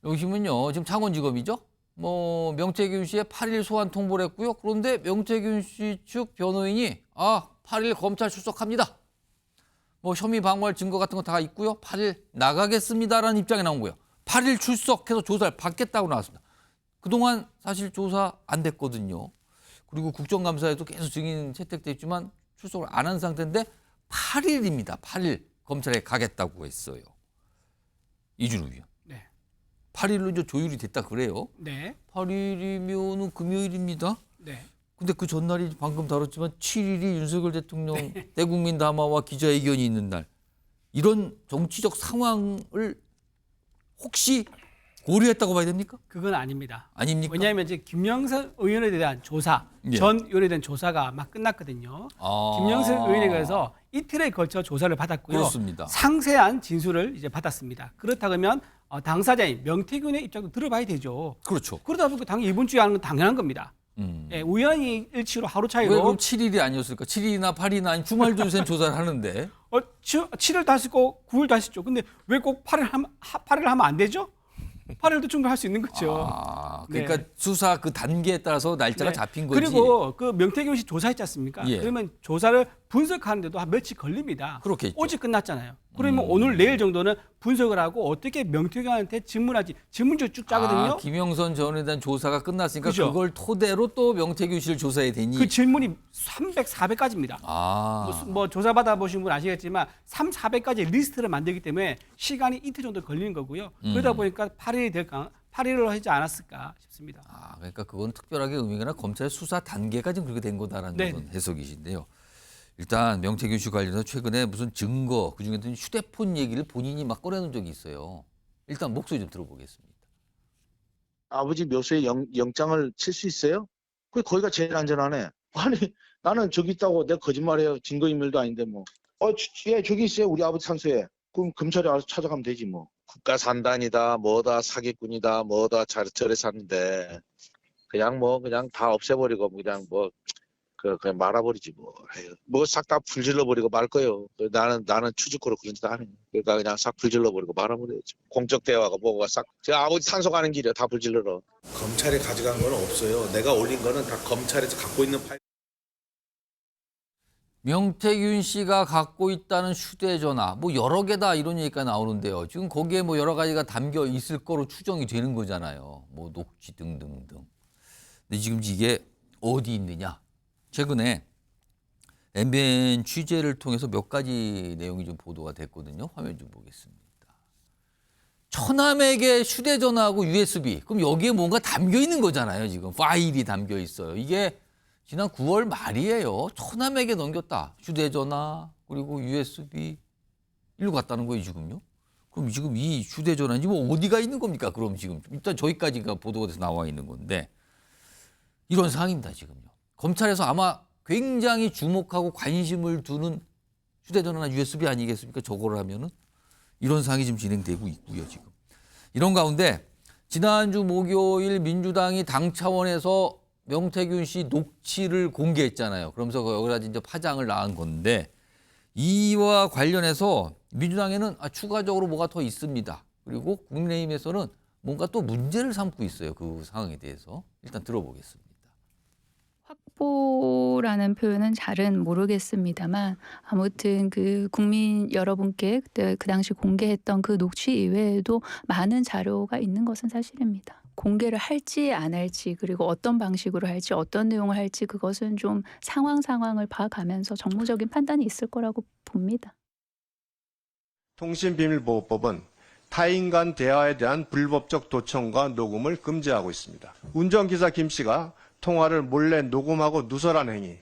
여기면요 지금 창원지검이죠. 뭐 명태균 씨의 8일 소환 통보를 했고요. 그런데 명태균 씨 측 변호인이 8일 검찰 출석합니다. 뭐 혐의 방어할 증거 같은 거 다 있고요. 8일 나가겠습니다라는 입장이 나온 거예요. 8일 출석해서 조사를 받겠다고 나왔습니다. 그동안 사실 조사 안 됐거든요. 그리고 국정감사에도 계속 증인 채택돼 있지만 출석을 안 한 상태인데 8일입니다. 8일 검찰에 가겠다고 했어요. 이준우 위원. 네. 8일로 이제 조율이 됐다 그래요. 네. 8일이면은 금요일입니다. 네. 근데 그 전날이 방금 다뤘지만 7일이 윤석열 대통령 대국민 담화와 기자회견이 있는 날. 이런 정치적 상황을 혹시 고려했다고 봐야 됩니까? 그건 아닙니다. 아닙니까? 왜냐하면 이제 김영선 의원에 대한 조사, 예. 전 의원에 대한 조사가 막 끝났거든요. 김영선 의원에 대해서 이틀에 걸쳐 조사를 받았고요. 그렇습니다. 상세한 진술을 이제 받았습니다. 그렇다면 당사자인 명태균의 입장도 들어봐야 되죠. 그렇죠. 그러다 보니까 당연히 이번 주에 하는 건 당연한 겁니다. 예, 우연히 일치로 하루 차이로. 왜 그럼 7일이 아니었을까? 7일이나 8일이나 아니 주말도 요새 조사를 하는데. 7일 다 했고 9일 다 했죠. 근데 왜 꼭 8일 하면 안 되죠? 8일도 충분히 할 수 있는 거죠. 그러니까 네. 수사 그 단계에 따라서 날짜가 네. 잡힌 거지. 그리고 그 명태균 씨 조사했지 않습니까? 예. 그러면 조사를 분석하는데도 한 며칠 걸립니다. 그렇겠죠. 어제 끝났잖아요. 그러면 오늘 내일 정도는 분석을 하고 어떻게 명태균한테 질문하지. 질문지 쭉 짜거든요. 김영선 전 의원에 대한 조사가 끝났으니까 그죠? 그걸 토대로 또 명태균 씨를 조사해야 되니. 그 질문이 300, 400까지입니다. 뭐 조사 받아보신 분 아시겠지만 3, 400까지 리스트를 만들기 때문에 시간이 이틀 정도 걸리는 거고요. 그러다 보니까 8일을 하지 않았을까 싶습니다. 그러니까 그건 특별하게 의미가 검찰 수사 단계가 지금 그렇게 된 거다라는 네. 그런 해석이신데요. 일단 명태균 씨 관련해서 최근에 무슨 증거, 그중에도 휴대폰 얘기를 본인이 막 꺼내놓은 적이 있어요. 일단 목소리 좀 들어보겠습니다. 아버지 묘소에 영장을 칠 수 있어요? 거기가 제일 안전하네. 아니 나는 저기 있다고 내가 거짓말해요. 증거인멸도 아닌데 뭐. 예, 저기 있어요. 우리 아버지 산소에. 그럼 검찰이 알아서 찾아가면 되지 뭐. 국가산단이다 뭐다 사기꾼이다 뭐다 저래 사는데 그냥 다 없애버리고 그냥 그냥 말아버리지 뭐. 뭐 싹 다 불질러버리고 말 거예요. 나는 추적으로 그런 짓 안 해. 그러니까 그냥 싹 불질러버리고 말아버려야지. 공적 대화가 뭐가 싹. 제가 아버지 산소 가는 길이야. 다 불질러러. 검찰이 가져간 건 없어요. 내가 올린 거는 다 검찰에서 갖고 있는 파일. 명태균 씨가 갖고 있다는 휴대전화 뭐 여러 개다 이런 얘기가 나오는데요. 지금 거기에 뭐 여러 가지가 담겨 있을 거로 추정이 되는 거잖아요. 뭐 녹취 등등등. 근데 지금 이게 어디 있느냐? 최근에 MBN 취재를 통해서 몇 가지 내용이 좀 보도가 됐거든요. 화면 좀 보겠습니다. 처남에게 휴대전화하고 USB. 그럼 여기에 뭔가 담겨 있는 거잖아요. 지금 파일이 담겨 있어요. 이게 지난 9월 말이에요. 처남에게 넘겼다. 휴대전화 그리고 USB 일로 갔다는 거예요 지금요. 그럼 지금 이 휴대전화 지금 어디가 있는 겁니까? 그럼 지금 일단 저기까지가 보도가 돼서 나와 있는 건데 이런 상황입니다 지금요. 검찰에서 아마 굉장히 주목하고 관심을 두는 휴대전화나 USB 아니겠습니까? 저거를 하면은 이런 상황이 지금 진행되고 있고요 지금. 이런 가운데 지난주 목요일 민주당이 당 차원에서 명태균 씨 녹취를 공개했잖아요. 그러면서 여러 가지 이제 파장을 낳은 건데 이와 관련해서 민주당에는 추가적으로 뭐가 더 있습니다. 그리고 국민의힘에서는 뭔가 또 문제를 삼고 있어요. 그 상황에 대해서. 일단 들어보겠습니다. 확보라는 표현은 잘은 모르겠습니다만 아무튼 그 국민 여러분께 그때 그 당시 공개했던 그 녹취 이외에도 많은 자료가 있는 것은 사실입니다. 공개를 할지 안 할지 그리고 어떤 방식으로 할지 어떤 내용을 할지 그것은 좀 상황을 봐가면서 정무적인 판단이 있을 거라고 봅니다. 통신비밀보호법은 타인 간 대화에 대한 불법적 도청과 녹음을 금지하고 있습니다. 운전기사 김 씨가 통화를 몰래 녹음하고 누설한 행위,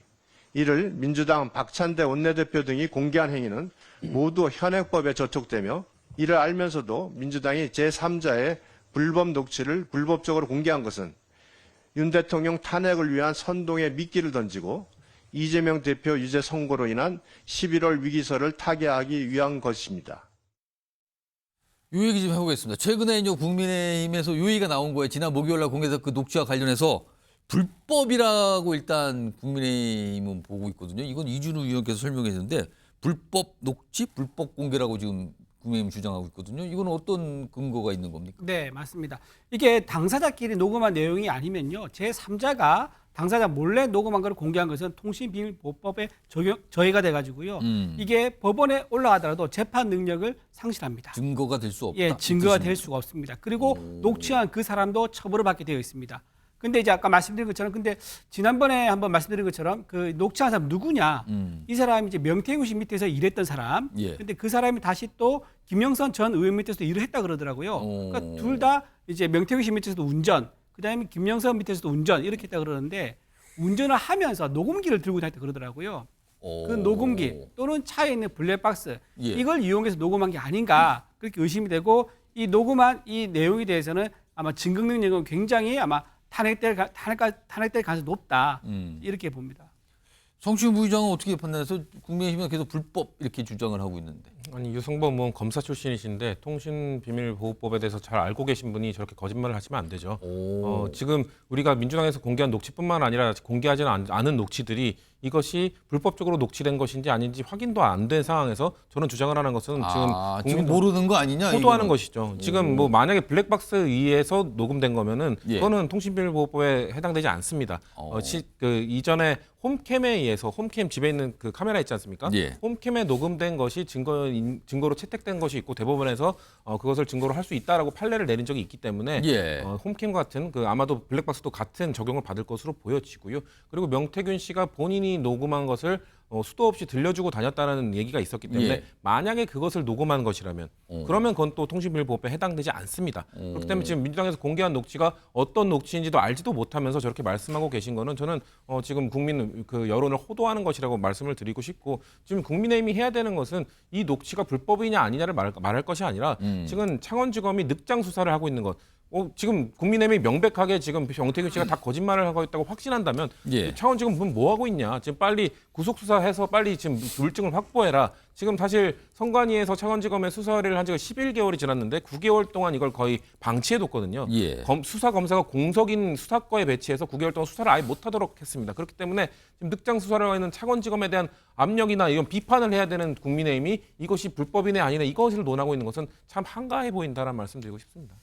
이를 민주당 박찬대 원내대표 등이 공개한 행위는 모두 현행법에 저촉되며 이를 알면서도 민주당이 제3자의 불법 녹취를 불법적으로 공개한 것은 윤 대통령 탄핵을 위한 선동에 미끼를 던지고 이재명 대표 유죄 선고로 인한 11월 위기설을 타개하기 위한 것입니다. 이 얘기 좀 해보겠습니다. 최근에 이제 국민의힘에서 이 얘기가 나온 거예요. 지난 목요일 날 공개된 그 녹취와 관련해서 불법이라고 일단 국민의힘은 보고 있거든요. 이건 이준우 의원께서 설명해 주는데 불법 녹취, 불법 공개라고 지금 국민의힘 주장하고 있거든요. 이건 어떤 근거가 있는 겁니까? 네, 맞습니다. 이게 당사자끼리 녹음한 내용이 아니면요. 제3자가 당사자 몰래 녹음한 걸 공개한 것은 통신비밀보호법에 저해가 돼가지고요. 이게 법원에 올라가더라도 재판 능력을 상실합니다. 증거가 될 수 없다. 예, 증거가 이 될 뜻입니까? 수가 없습니다. 그리고 녹취한 그 사람도 처벌을 받게 되어 있습니다. 근데 이제 아까 말씀드린 것처럼, 근데 지난번에 한번 말씀드린 것처럼 그 녹취한 사람 누구냐? 이 사람이 이제 명태균 씨 밑에서 일했던 사람. 예. 근데 그 사람이 다시 또 김영선 전 의원 밑에서도 일을 했다 그러더라고요. 그러니까 둘 다 이제 명태균 씨 밑에서도 운전, 그다음에 김영선 밑에서도 운전 이렇게 했다 그러는데 운전을 하면서 녹음기를 들고 다녔다 그러더라고요. 그 녹음기 또는 차에 있는 블랙박스 예. 이걸 이용해서 녹음한 게 아닌가 그렇게 의심이 되고 이 녹음한 이 내용에 대해서는 아마 증거 능력은 굉장히 아마 탄핵될 가능성이 높다 이렇게 봅니다. 성추행 부의장은 어떻게 판단해서 국민의힘은 계속 불법 이렇게 주장을 하고 있는데. 아니 유승범 의원 검사 출신이신데 통신비밀보호법에 대해서 잘 알고 계신 분이 저렇게 거짓말을 하시면 안 되죠. 지금 우리가 민주당에서 공개한 녹취뿐만 아니라 공개하지는 않은 녹취들이 이것이 불법적으로 녹취된 것인지 아닌지 확인도 안 된 상황에서 저는 주장을 하는 것은 지금 모르는 거 아니냐? 호도하는 이거는. 것이죠. 지금 뭐 만약에 블랙박스 의해서 녹음된 거면은 예. 그거는 통신비밀보호법에 해당되지 않습니다. 그 이전에 홈캠에 의해서 홈캠 집에 있는 그 카메라 있지 않습니까? 예. 홈캠에 녹음된 것이 증거로 채택된 것이 있고 대법원에서 그것을 증거로 할 수 있다라고 판례를 내린 적이 있기 때문에 예. 홈캠 같은 그 아마도 블랙박스도 같은 적용을 받을 것으로 보여지고요. 그리고 명태균 씨가 본인이 녹음한 것을 수도 없이 들려주고 다녔다는 얘기가 있었기 때문에 예. 만약에 그것을 녹음한 것이라면 그러면 그건 또 통신비밀보호법에 해당되지 않습니다. 그렇기 때문에 지금 민주당에서 공개한 녹취가 어떤 녹취인지도 알지도 못하면서 저렇게 말씀하고 계신 거는 저는 지금 국민 그 여론을 호도하는 것이라고 말씀을 드리고 싶고 지금 국민의힘이 해야 되는 것은 이 녹취가 불법이냐 아니냐를 말할 것이 아니라 지금 창원지검이 늑장 수사를 하고 있는 것. 지금 국민의힘이 명백하게 지금 명태균 씨가 다 거짓말을 하고 있다고 확신한다면 예. 창원지검 뭐 하고 있냐? 지금 빨리 구속 수사해서 빨리 지금 물증을 확보해라. 지금 사실 선관위에서 창원지검에 수사 의뢰를 한 지가 11개월이 지났는데 9개월 동안 이걸 거의 방치해뒀거든요. 예. 수사 검사가 공석인 수사과에 배치해서 9개월 동안 수사를 아예 못하도록 했습니다. 그렇기 때문에 지금 늑장 수사를 하고 있는 창원지검에 대한 압력이나 이런 비판을 해야 되는 국민의힘이 이것이 불법이네 아니네 이것을 논하고 있는 것은 참 한가해 보인다라는 말씀드리고 싶습니다.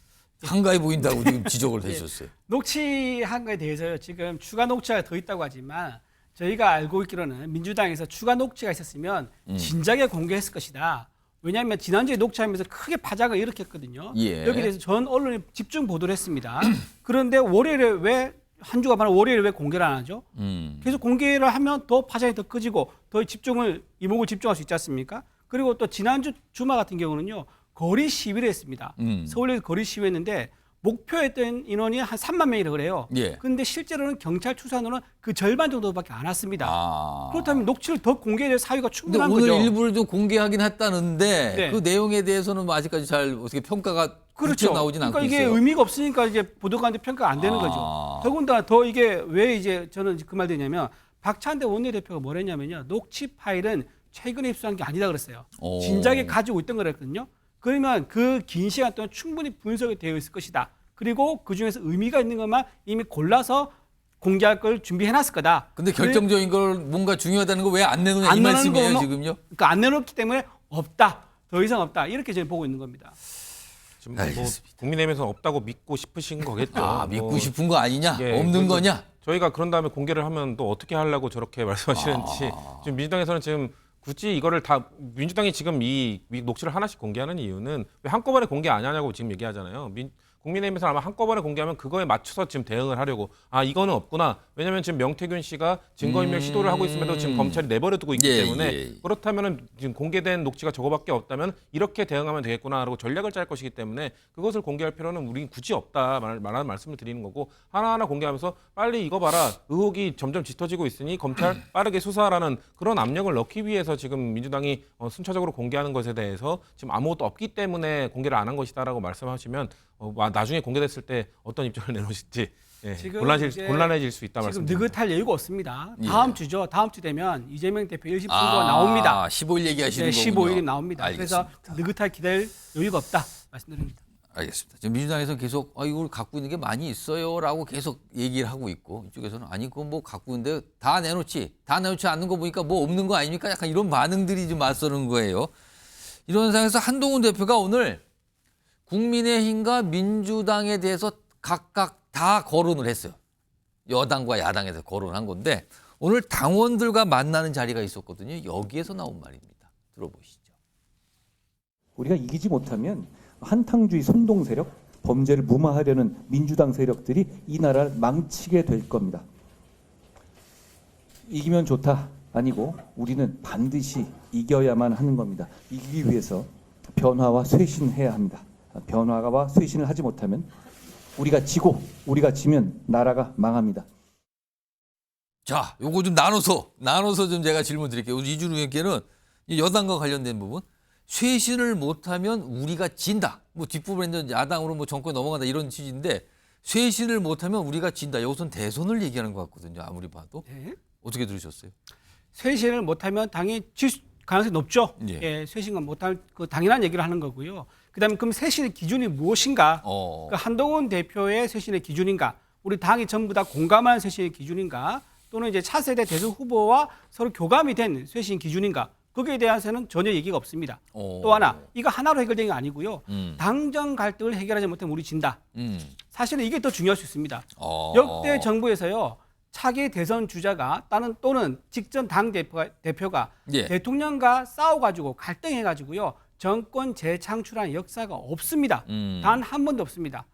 한가해 보인다고 지금 지적을 해주셨어요. 녹취한 거에 대해서요. 지금 추가 녹취가 더 있다고 하지만 저희가 알고 있기로는 민주당에서 추가 녹취가 있었으면 진작에 공개했을 것이다. 왜냐하면 지난주에 녹취하면서 크게 파장을 일으켰거든요. 예. 여기에 대해서 전 언론이 집중 보도를 했습니다. 그런데 월요일에 왜 한 주가 많은 월요일에 왜 공개를 안 하죠? 계속 공개를 하면 더 파장이 더 커지고 더 이목을 집중할 수 있지 않습니까? 그리고 또 지난주 주말 같은 경우는요. 거리 시위를 했습니다. 서울에서 거리 시위했는데 목표했던 인원이 한 3만 명이라고 그래요. 예. 그런데 실제로는 경찰 추산으로는 그 절반 정도밖에 안 왔습니다. 아. 그렇다면 녹취를 더 공개될 사유가 근데 충분한 오늘 거죠. 일부를 좀 공개하긴 했다는데 네. 그 내용에 대해서는 뭐 아직까지 잘 어떻게 평가가 그렇죠. 나오진 않고 그러니까 이게 있어요. 의미가 없으니까 이제 보도관한테 평가가 안 되는 아. 거죠. 더군다나 더 이게 왜 이제 저는 그 말 되냐면 박찬대 원내대표가 뭐랬냐면요. 녹취 파일은 최근에 입수한 게 아니다 그랬어요. 오. 진작에 가지고 있던 거랬거든요. 그러면 그 긴 시간 동안 충분히 분석이 되어 있을 것이다. 그리고 그중에서 의미가 있는 것만 이미 골라서 공개할 걸 준비해놨을 거다. 근데 결정적인 걸 뭔가 중요하다는 거 왜 안 내놓냐 안 이 내놓는 말씀이에요 거면- 지금요? 그러니까 안 내놓기 때문에 없다. 더 이상 없다. 이렇게 저는 보고 있는 겁니다. 지금 뭐 알겠습니다. 국민의힘에서 없다고 믿고 싶으신 거겠죠. 아 믿고 뭐 싶은 거 아니냐? 예, 없는 그래서 거냐? 저희가 그런 다음에 공개를 하면 또 어떻게 하려고 저렇게 말씀하시는지 지금 민주당에서는 지금 굳이 이거를 다 민주당이 지금 이 녹취를 하나씩 공개하는 이유는 왜 한꺼번에 공개 안 하냐고 지금 얘기하잖아요. 국민의힘에서 아마 한꺼번에 공개하면 그거에 맞춰서 지금 대응을 하려고 이거는 없구나. 왜냐하면 지금 명태균 씨가 증거인멸 시도를 하고 있음에도 지금 검찰이 내버려두고 있기 예, 때문에 예. 그렇다면은 지금 공개된 녹취가 저거밖에 없다면 이렇게 대응하면 되겠구나라고 전략을 짤 것이기 때문에 그것을 공개할 필요는 우린 굳이 없다 말하는 말씀을 드리는 거고 하나하나 공개하면서 빨리 이거 봐라 의혹이 점점 짙어지고 있으니 검찰 빠르게 수사하라는 그런 압력을 넣기 위해서 지금 민주당이 순차적으로 공개하는 것에 대해서 지금 아무것도 없기 때문에 공개를 안 한 것이다라고 말씀하시면 나중에 공개됐을 때 어떤 입장을 내놓으실지 지금 곤란해질 수 있다 지금 말씀드립니다. 느긋할 여유가 없습니다. 예. 다음 주죠. 다음 주 되면 이재명 대표 1심 선고가 나옵니다. 15일 얘기하시는 네, 거군요. 15일이 나옵니다. 알겠습니다. 그래서 느긋할 기다릴 여유가 없다 말씀드립니다. 알겠습니다. 지금 민주당에서 계속 이걸 갖고 있는 게 많이 있어요라고 계속 얘기를 하고 있고 이쪽에서는 아니 그거 뭐 갖고 있는데 다 내놓지 않는 거 보니까 뭐 없는 거 아닙니까? 약간 이런 반응들이 좀 맞서는 거예요. 이런 상황에서 한동훈 대표가 오늘 국민의힘과 민주당에 대해서 각각 다 거론을 했어요. 여당과 야당에서 거론한 건데 오늘 당원들과 만나는 자리가 있었거든요. 여기에서 나온 말입니다. 들어보시죠. 우리가 이기지 못하면 한탕주의 선동 세력, 범죄를 무마하려는 민주당 세력들이 이 나라를 망치게 될 겁니다. 이기면 좋다 아니고 우리는 반드시 이겨야만 하는 겁니다. 이기기 위해서 변화와 쇄신해야 합니다. 변화와 쇄신을 하지 못하면 우리가 지고 우리가 지면 나라가 망합니다. 자, 요거 좀 나눠서 좀 제가 질문 드릴게요. 이준우 의원께는 여당과 관련된 부분. 쇄신을 못하면 우리가 진다. 뭐 뒷부분에는 야당으로 뭐 정권에 넘어간다 이런 취지인데 쇄신을 못하면 우리가 진다. 여기서는 대선을 얘기하는 것 같거든요. 아무리 봐도. 네. 어떻게 들으셨어요? 쇄신을 못하면 당연히 질 가능성이 높죠. 예. 예, 쇄신을 못할 그 당연한 얘기를 하는 거고요. 그다음에 그럼 쇄신의 기준이 무엇인가? 그 한동훈 대표의 쇄신의 기준인가? 우리 당이 전부 다 공감한 쇄신의 기준인가? 또는 이제 차세대 대선 후보와 서로 교감이 된 쇄신 기준인가? 거기에 대해서는 전혀 얘기가 없습니다. 또 하나, 이거 하나로 해결된 게 아니고요. 당정 갈등을 해결하지 못하면 우리 진다. 사실은 이게 더 중요할 수 있습니다. 역대 정부에서요. 차기 대선 주자가 또는 직전 당 대표가 예. 대통령과 싸워가지고 갈등해가지고요. 정권 재창출한 역사가 없습니다. 단 한 번도 없습니다.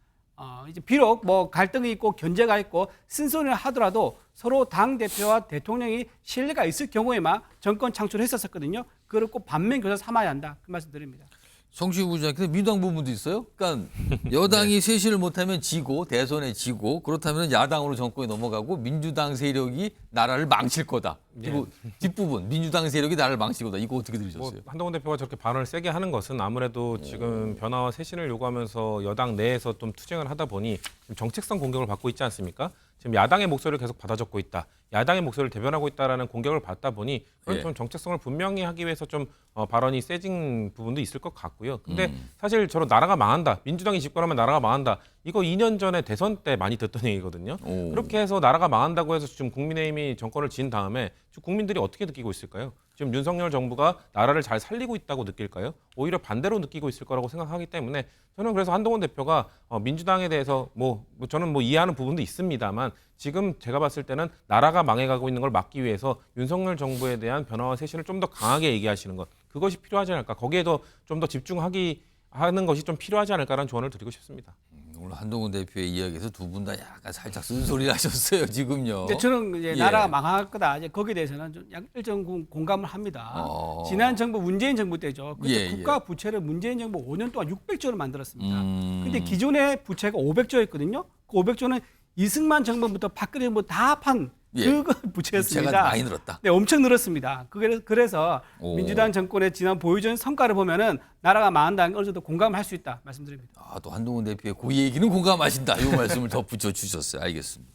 이제 비록 뭐 갈등이 있고 견제가 있고 쓴소리를 하더라도 서로 당 대표와 대통령이 신뢰가 있을 경우에만 정권 창출했었거든요. 그걸 꼭 반면교사 삼아야 한다. 그 말씀드립니다. 정치부 부장님, 민주당 부분도 있어요. 그러니까 여당이 쇄신을 못하면 지고 대선에 지고 그렇다면 야당으로 정권에 넘어가고 민주당 세력이 나라를 망칠 거다. 그리고 뒷부분 민주당 세력이 나라를 망칠 거다. 이거 어떻게 들으셨어요? 뭐 한동훈 대표가 저렇게 발언을 세게 하는 것은 아무래도 지금 변화와 쇄신을 요구하면서 여당 내에서 좀 투쟁을 하다 보니 지금 정책성 공격을 받고 있지 않습니까? 지금 야당의 목소리를 계속 받아 적고 있다. 야당의 목소리를 대변하고 있다라는 공격을 받다 보니 그런 예. 좀 정책성을 분명히 하기 위해서 좀 발언이 세진 부분도 있을 것 같고요. 근데 사실 저런 나라가 망한다. 민주당이 집권하면 나라가 망한다. 이거 2년 전에 대선 때 많이 듣던 얘기거든요. 그렇게 해서 나라가 망한다고 해서 지금 국민의힘이 정권을 진 다음에 지금 국민들이 어떻게 느끼고 있을까요? 지금 윤석열 정부가 나라를 잘 살리고 있다고 느낄까요? 오히려 반대로 느끼고 있을 거라고 생각하기 때문에 저는 그래서 한동훈 대표가 민주당에 대해서 저는 이해하는 부분도 있습니다만 지금 제가 봤을 때는 나라가 망해가고 있는 걸 막기 위해서 윤석열 정부에 대한 변화와 쇄신을 좀 더 강하게 얘기하시는 것 그것이 필요하지 않을까? 거기에도 좀 더 집중하는 것이 좀 필요하지 않을까라는 조언을 드리고 싶습니다. 오늘 한동훈 대표의 이야기에서 두 분 다 약간 살짝 쓴소리를 하셨어요. 지금요. 근데 저는 이제 예. 나라가 망할 거다. 이제 거기에 대해서는 좀 일정 공감을 합니다. 지난 정부 문재인 정부 때죠. 그때 예, 국가 부채를 문재인 정부 5년 동안 600조를 만들었습니다. 근데 기존의 부채가 500조였거든요. 그 500조는 이승만 정부부터 박근혜 정부 다 합한 예. 그 부채였습니다. 부채가 많이 늘었다. 네, 엄청 늘었습니다. 그래서 민주당 정권의 지난 보여준 성과를 보면은 나라가 망한다는 걸 어느 정도 공감할 수 있다 말씀드립니다. 또 한동훈 대표의 그 얘기는 공감하신다. 이 말씀을 덧붙여 주셨어요. 알겠습니다.